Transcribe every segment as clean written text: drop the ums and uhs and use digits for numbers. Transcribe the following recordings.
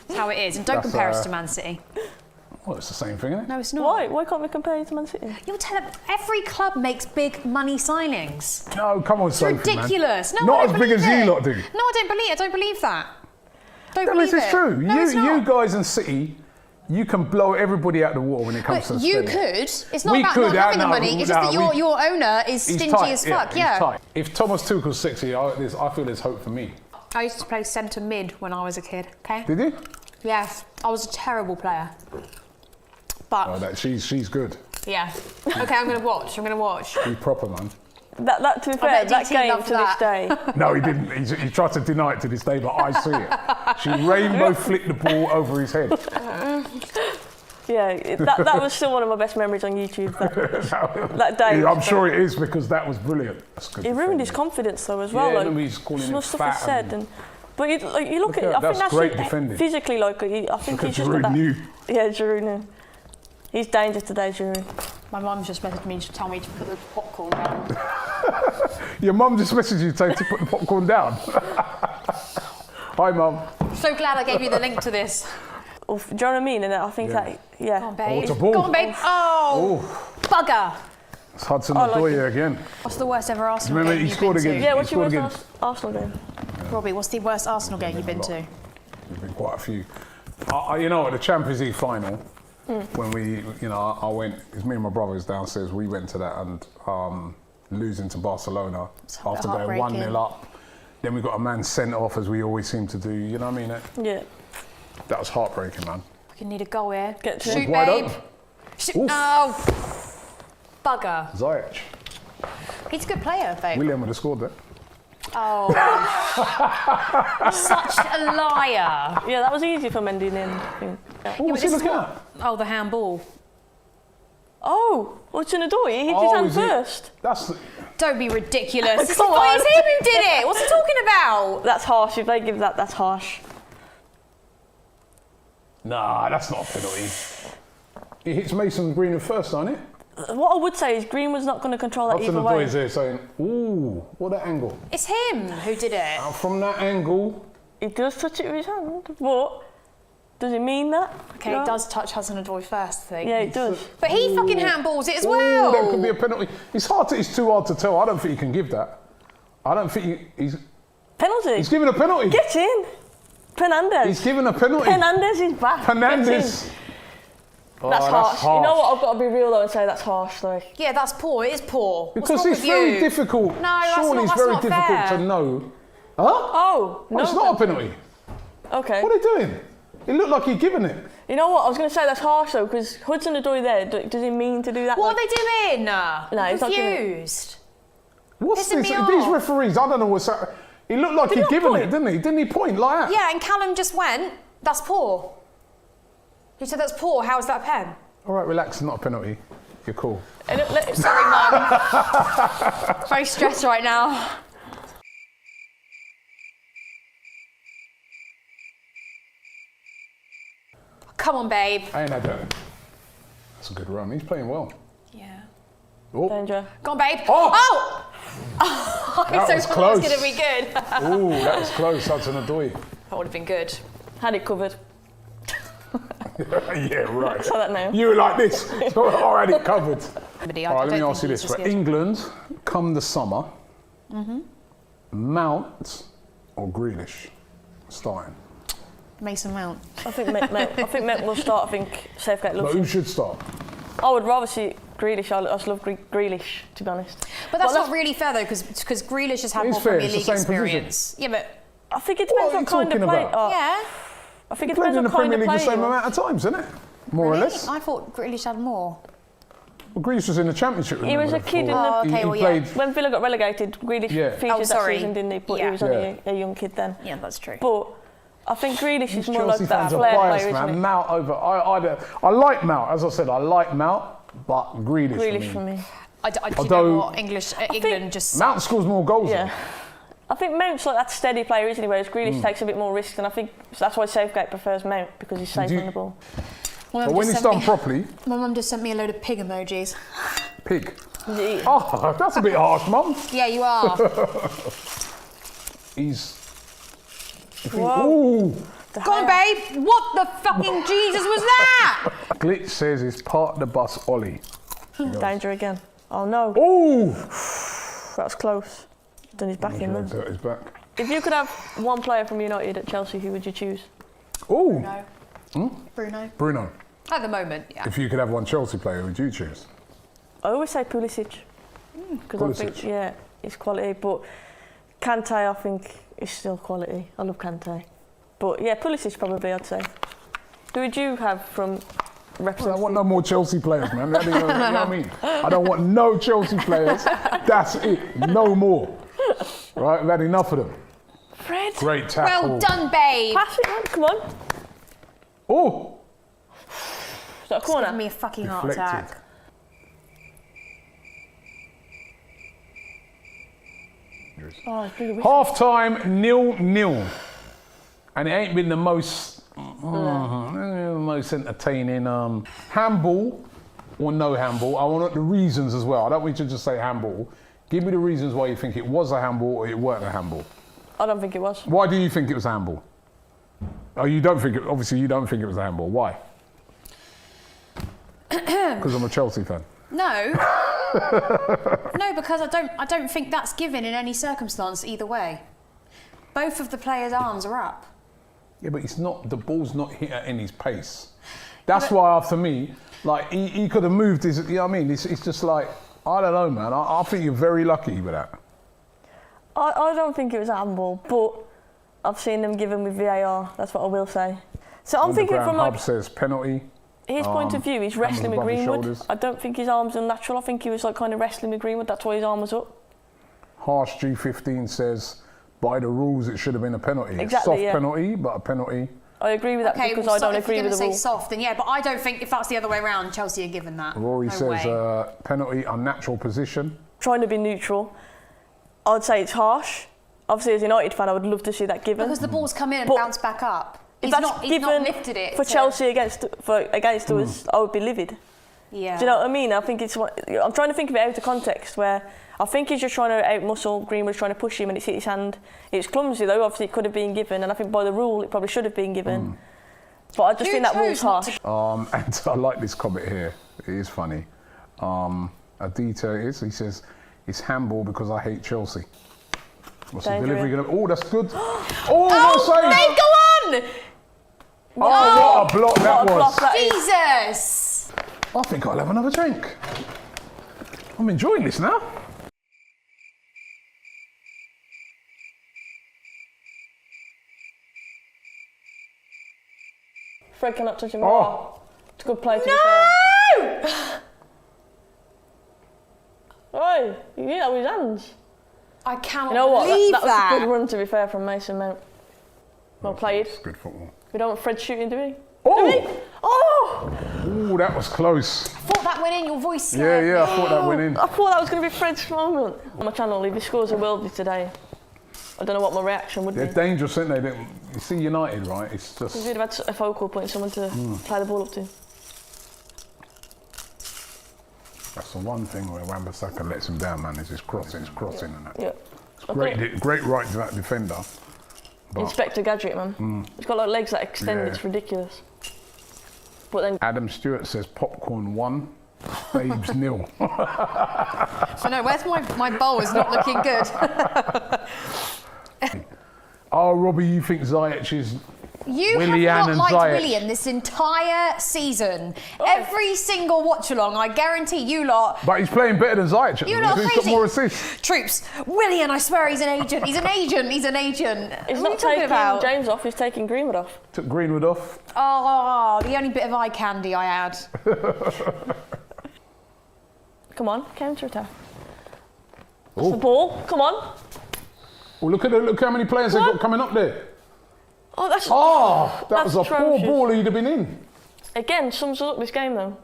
That's how it is. And don't compare us to Man City. Well, it's the same thing, isn't it? No, it's not. Why? Why can't we compare you to Man City? You'll tell them every club makes big money signings. No, come on, It's Sophie, ridiculous. Man. No, Not I as don't big as believe you it. lot do. No, I don't believe it. I don't believe that. Don't That believe is it. true. No, it's not. You guys in City, you can blow everybody out the water when it comes to But you spending. could. It's not We about could, not having no, the money. It's just that your owner is He's stingy tight, as fuck. Yeah. He's tight. If Thomas Tuchel's 60, I feel there's hope for me. I used to play centre mid when I was a kid. Okay. Did you? Yes. I was a terrible player. But Oh, she's good. yeah. Okay, I'm gonna watch. Be proper, man. That to be fair, bet that DT game loved to this that. day. No, he didn't. He tried to deny it to this day, but I see it. She rainbow flicked the ball over his head. Yeah, that was still one of my best memories on YouTube. That day. Yeah, I'm sure it is because that was brilliant. That's good. It ruined his confidence though as well. Yeah, like, nobody's calling some him stuff fat he said, but you look at it. I that's think great that's defending. physically like I think he's just got Giroud that. knew. Yeah, Giroud knew. He's danger today, Giroud. My mum's just messaged me to tell me to put the popcorn down. Your mum just messaged you saying to put the popcorn down. Hi, Mum. So glad I gave you the link to this. Do you know what I mean? And I think that, yeah. Go on, babe. it's a ball. Go on, babe. Oh, bugger. It's Hudson I like Odoi again. What's the worst ever Arsenal Remember, game he you've scored been again. to? Yeah, what's He your scored worst Arsenal game? Robbie, what's the worst Arsenal game you've been to? There's been quite a few. You know, at the Champions League final, when we, I went, because me and my brother was downstairs, we went to that and losing to Barcelona after going 1-0 up. Then we got a man sent off as we always seem to do, you know what I mean? Yeah. That was heartbreaking, man. You need a goal here. Get to Shoot, Wide babe. open. Shoot. Oof. Oh, bugger. Ziyech. He's a good player, babe. William would have scored that. Oh, such a liar. Yeah, that was easy for Mendy in. I think. Yeah. What was he looking at? Oh, the handball. Oh, what's in the door? He hit his Oh, hand is it? first. That's Don't be ridiculous. It's Come on. him who did it. What's he talking about? That's harsh. If they give that, that's harsh. Nah, that's not a penalty. He hits Mason Green first, doesn't it? What I would say is Green was not going to control that Hudson either way. Odoi is there saying, ooh, what an angle. It's him who did it. From that angle, He does touch it with his hand, but does it mean that? Okay, No. it does touch Hudson Odoi first, I think. Yeah, it does. But he fucking handballs it as ooh, well. that could be a penalty. It's too hard to tell. I don't think he can give that. I don't think he's Penalty. given a penalty. Get in. Fernandez. He's given a penalty. Fernandez is back. Fernandez. Get in. Oh, That's harsh. You know what? I've got to be real though and say that's harsh. Like. Yeah, that's poor. It is poor. Because What's wrong it's with very you? difficult. No, that's Surely not- it's that's very not difficult fair. to know. Huh? Oh, no. It's not a penalty. Okay. What are they doing? It looked like he'd given it. You know what? I was going to say that's harsh though because Hudson Odoi there. Does he mean to do that? What like, are they doing? No, he's not doing it. Confused. What's Pissing this? me These off. referees, I don't know what's that. He looked like Did he he'd not given point? it, didn't he? Didn't he point like that? Yeah, and Callum just went, that's poor. He said that's poor. How is that a pen? All right, relax. Not a penalty. You're cool. Sorry, Mum. Very stressed right now. Come on, babe. I ain't had that. That's a good run. He's playing well. Yeah. Oh, Danger. Go on, babe. Oh! Oh! I That so was thought it was close. going to be good. ooh, that was close. Hudson Odoi. That would have been good. Had it covered. Yeah, right. Say that now. You were like this. So I had it covered. Somebody, All right, let me don't ask you think this. he's For as good. England, come the summer, Mount or Grealish starting? Mason Mount. I think Mount will start. I think Southgate But loves who him. should start? I would rather see Grealish. I just love Grealish, to be honest. But that's Well, not really fair, though, because Grealish has had It's more fair, Premier it's the League same position. experience. Yeah, but... I think it What depends are what you kind of talking play. about? yeah. I think it Played depends in the what kind Premier of League play. the same you are. amount of times, isn't it? More or Really? less. I thought Grealish had more. Well, Grealish was in the Championship. He was remember, a kid in before. the- Oh, okay, he well, yeah. played. When Villa got relegated, Grealish Yeah. featured Oh, that sorry. season, didn't he? But Yeah. he was only a young kid then. Yeah, that's true. But I think Grealish is more Chelsea like that fans are flair biased, player, man. isn't he? Mount over. I like Mount. As I said, I like Mount, but Grealish, Grealish for me. I do you Although- know what? England just... Mount scores more goals. Yeah. though. I think Mount's like that steady player, isn't he? Whereas Grealish takes a bit more risks, and I think that's why Southgate prefers Mount because he's safe Do you- on the ball. But when he's done properly, My mum just sent me a load of pig emojis. pig. Yeah. Oh, that's a bit harsh, Mum. Yeah, you are. He's. Whoa. Ooh, Go on, babe. What the fucking Jesus was that? Glitch says it's part of the bus Ollie. Danger again. Oh no. Oh! That was close. Done his back in there. His back. If you could have one player from United at Chelsea, who would you choose? Oh! Bruno. At the moment, yeah. If you could have one Chelsea player, who would you choose? I always say Pulisic. Because I think, yeah, it's quality. But Kante, I think, is still quality. I love Kante. But yeah, Pulisic probably, I'd say. Who would you have from representation? I want no more Chelsea players, man. You know what I mean? I don't want no Chelsea players. That's it. No more. Right? I've had enough of them. Fred. Great tackle. Well done, babe. Pass it, man. Come on. Oh! Is that a corner? Give me a fucking heart Deflected. attack. Oh, it's really Half time, 0-0. And it ain't been the most entertaining handball or no handball. I want the reasons as well. I don't want you to just say handball. Give me the reasons why you think it was a handball or it weren't a handball. I don't think it was. Why do you think it was a handball? Oh, you don't think it, obviously you don't think it was a handball. Why? Because I'm a Chelsea fan. No. No, because I don't think that's given in any circumstance either way. Both of the players' arms are up. Yeah, but it's not, the ball's not hit at any pace. That's why, for me, like, he could have moved his, you know what I mean? It's just like, I don't know, man. I think you're very lucky with that. I don't think it was a handball, but I've seen them given with VAR. That's what I will say. So I'm thinking from Hub says penalty. His point of view, he's wrestling with above his Greenwood. shoulders. I don't think his arm's unnatural. I think he was like kind of wrestling with Greenwood. That's why his arm was up. Harsh G15 says, by the rules, it should have been a penalty. Exactly, Soft yeah. penalty, but a penalty. I agree with that because I don't agree with the If you're rule. going to say soft, then yeah, but I don't think if that's the other way around, Chelsea are given that. Rory No says way. penalty, unnatural position. Trying to be neutral. I would say it's harsh. Obviously, as a United fan, I would love to see that given. Because the ball's come in and But bounced back up. If He's that's not given lifted it. for Chelsea against us, I would be livid. Yeah. Do you know what I mean? I think I'm trying to think of it out of context where I think he's just trying to out-muscle, Greenwood's trying to push him and it's hit his hand. It's clumsy though, obviously it could have been given, and I think by the rule it probably should have been given. But I just think that rule's harsh. And I like this comment here. It is funny. A detail is, he says, it's handball because I hate Chelsea. What's the delivery going to... Oh, that's good. Oh, Babe, go on! Oh, what a block that was. Jesus! I think I'll have another drink. I'm enjoying this now. Fred cannot touch him. Oh. It's a good play to No! be fair. Oi, you did that with his hands. I cannot You know what? believe That was a good run to be fair from Mason Mount. Well played. It's good football. We don't want Fred shooting, do we? Oh! Do we? Oh! Ooh, that was close. Thought that went in, your voice Yeah, scared yeah, I me. thought that went in. I thought that was going to be Fred's moment. On my channel, if he scores a worldie today, I don't know what my reaction would They're be. dangerous, aren't they? You see United, right? It's Because just... we'd have had a focal point, someone to play the ball up to. That's the one thing where Wan-Bissaka lets him down, man, is his crossing and that. Yeah. Great right to that defender. But Inspector Gadget, man. He's got like legs that extend, Yeah. it's ridiculous. But then Adam Stewart says popcorn 1, babes 0. So no, where's my bowl is not looking good. Oh, Robbie, you think Ziyech is... You Willian have and not liked Ziyech. Willian this entire season. Every single watch-along, I guarantee you lot... But he's playing better than Ziyech at the You minute, lot so are he's got crazy. more assists. Troops, Willian, I swear he's an agent. He's an agent. He's an agent. he's What are you not talking taking about? James off, he's taking Greenwood off. Took Greenwood off. Oh, the only bit of eye candy I had. Come on, counter attack. That's Oh. the ball. Come on. Well, look how many players they've got coming up there. Oh, that's Oh, that That's was a poor atrocious. ball he'd have been in. again sums up this game though.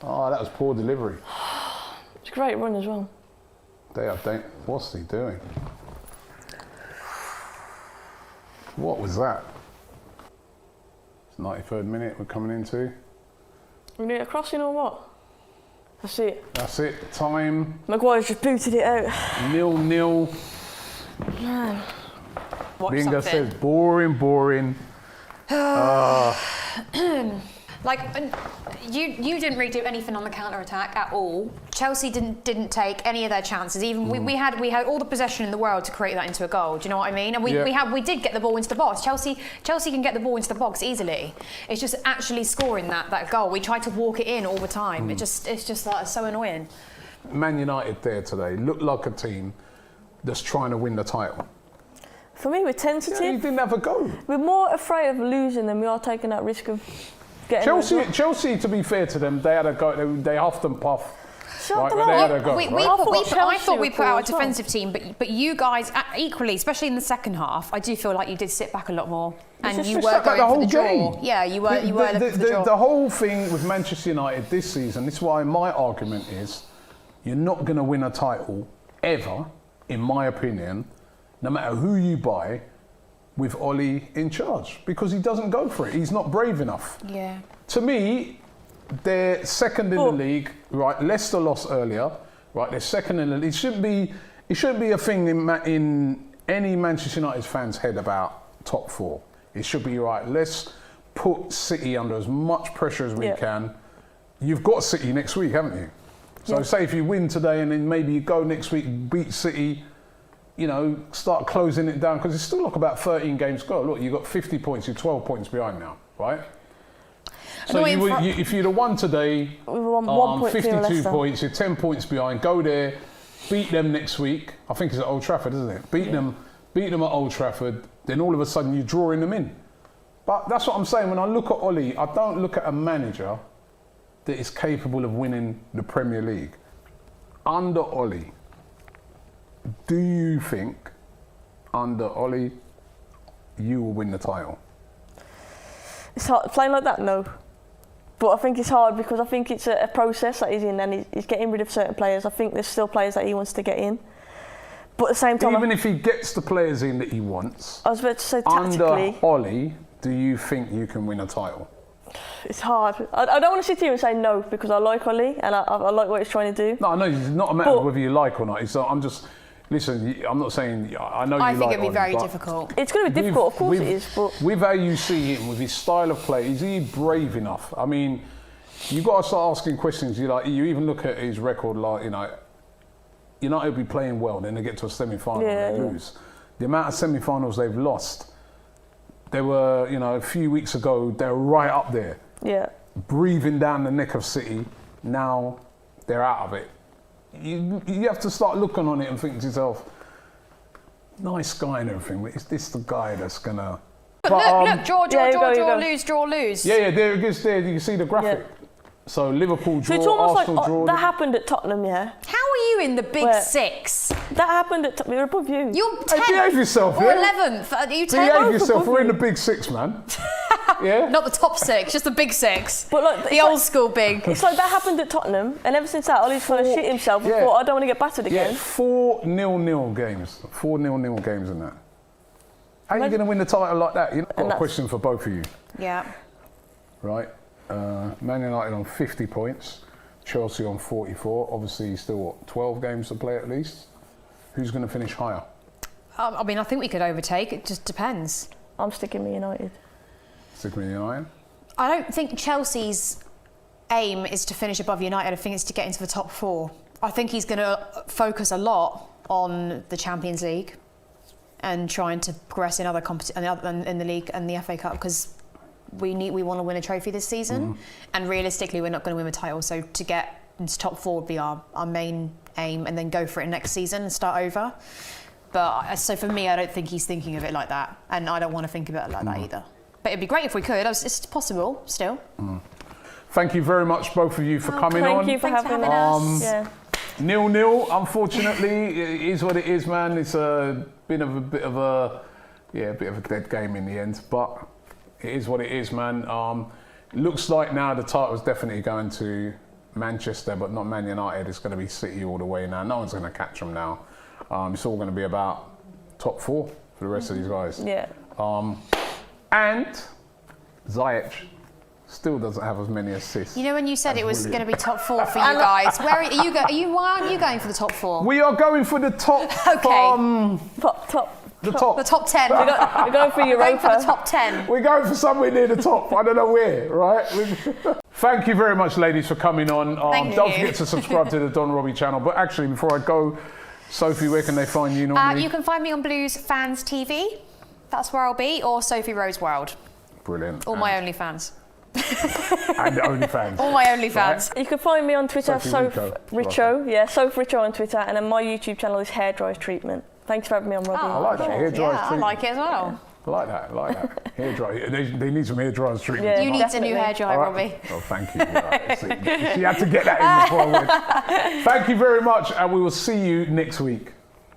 Oh, that was poor delivery. It's a great run as well. What's he doing? What was that? It's 93rd minute we're coming into. We need a crossing or what? I see it. That's it. Time Maguire's just booted it out. 0-0. Man. watch Binga something. says boring. Like, you didn't really do anything on the counter attack at all. Chelsea didn't take any of their chances. Even we had all the possession in the world to create that into a goal. Do you know what I mean? And we did get the ball into the box. Chelsea can get the ball into the box easily. It's just actually scoring that goal. We tried to walk it in all the time. It's just like so annoying. Man United there today looked like a team that's trying to win the title. For me, we're tentative. Yeah, you didn't have a go. We're more afraid of losing than we are taking that risk of getting Chelsea, to be fair to them, they had a go. They huffed and puffed. Shut them But they up. had a go. I thought we put out a as well. defensive team, but you guys equally, especially in the second half, I do feel like you did sit back a lot more, and just you were sat back going the for whole the draw. game. Yeah, you were looking for the draw. The whole thing with Manchester United this season, this is why my argument is, you're not going to win a title ever, in my opinion, no matter who you buy, with Ollie in charge, because he doesn't go for it. He's not brave enough. Yeah. To me, they're second in the league. Right, Leicester lost earlier. Right, they're second in the league. It shouldn't be a thing in any Manchester United fan's head about top four. It should be right. Let's put City under as much pressure as we can. You've got City next week, haven't you? So say if you win today and then maybe you go next week, beat City, you know, start closing it down, because it's still like about 13 games to go. Look, you've got 50 points, you're 12 points behind now, right? So if you'd have won today, we won 1 point 52 points, you're 10 points behind, go there, beat them next week. I think it's at Old Trafford, isn't it? Beat them at Old Trafford, then all of a sudden you're drawing them in. But that's what I'm saying, when I look at Ollie, I don't look at a manager that is capable of winning the Premier League. Under Ollie, do you think, under Ollie, you will win the title? It's hard playing like that, no. But I think it's hard because I think it's a process that he's in, and he's getting rid of certain players. I think there's still players that he wants to get in. But at the same time, even if he gets the players in that he wants, I was about to say tactically, under Ollie, do you think you can win a title? It's hard. I don't want to sit here and say no, because I like Ollie and I like what he's trying to do. No, I know it's not a matter of whether you like or not. I'm just, listen, I'm not saying, I know you like I think it'd be Ollie, very but difficult. It's going to be difficult, of course it is. But with how you see him, with his style of play, is he brave enough? I mean, you've got to start asking questions. You even look at his record, like, you know, United will be playing well, then they get to a semi-final and they lose. The amount of semi-finals they've lost, they were, you know, a few weeks ago, they were right up there. Yeah. Breathing down the neck of City. Now they're out of it. You have to start looking on it and think to yourself, nice guy and everything, but is this the guy that's gonna? But look, draw, lose. Yeah, there it is. There you can see the graphic. Yeah. So Liverpool draw, so it's almost Arsenal like, draw. that happened at Tottenham, yeah. How are you in the big six? That happened at we're above you. You're 10th. Hey, behave yourself, or yeah? 11th. Are you 10th? Behave yourself. We're in the big six, man. Yeah. Not the top six, just the big six. But like, the old school big. It's like that happened at Tottenham, and ever since that, Ollie's trying to shit himself and thought, I don't want to get battered again. Yeah, 4-0 games. 4-0 games in that. How are you going to win the title like that? I've got a question for both of you. Yeah. Right. Man United on 50 points, Chelsea on 44. Obviously, still 12 games to play at least. Who's going to finish higher? I mean, I think we could overtake. It just depends. I'm sticking with United. Sticking with United? I don't think Chelsea's aim is to finish above United. I think it's to get into the top four. I think he's going to focus a lot on the Champions League and trying to progress in other competitions in the league and the FA Cup, because we want to win a trophy this season, and realistically we're not going to win a title, so to get into top four would be our main aim, and then go for it next season and start over. But so for me, I don't think he's thinking of it like that, and I don't want to think of it like that either. But it'd be great if we could. It's possible still. Thank you very much, both of you, for coming on. Thank you for having us. 0-0, unfortunately, it is what it is, man. It's been a bit of a dead game in the end, but it is what it is, man. Looks like now the title's definitely going to Manchester, but not Man United. It's going to be City all the way now. No one's going to catch them now. It's all going to be about top four for the rest of these guys. Yeah. And Ziyech still doesn't have as many assists. You know, when you said it was going to be top four for you guys, where are you why aren't you going for the top four? We are going for the top. Okay. Top The top. The top 10. We're going for We're going for the Europa. top 10. We're going for somewhere near the top. I don't know where, right? Thank you very much, ladies, for coming on. Thank Don't you. forget to subscribe to the Don Robbie channel. But actually, before I go, Sophie, where can they find you normally? You can find me on Blues Fans TV. That's where I'll be. Or Sophie Rose World. Brilliant. All my OnlyFans. And the OnlyFans. All my OnlyFans. You can find me on Twitter, Sophie Richo. Yeah, Soph Richo on Twitter, and then my YouTube channel is Hair Dry Treatment. Thanks for having me on, Robbie. I like that. Hair dryers Yeah, I treatment. like it as well. I like that. Hair dry. They need some hair dryers treatment. Yeah. You need a Definitely. new hair dryer, All Robbie. right. Oh, thank you. Right. See, she had to get that in before I went. Thank you very much, and we will see you next week.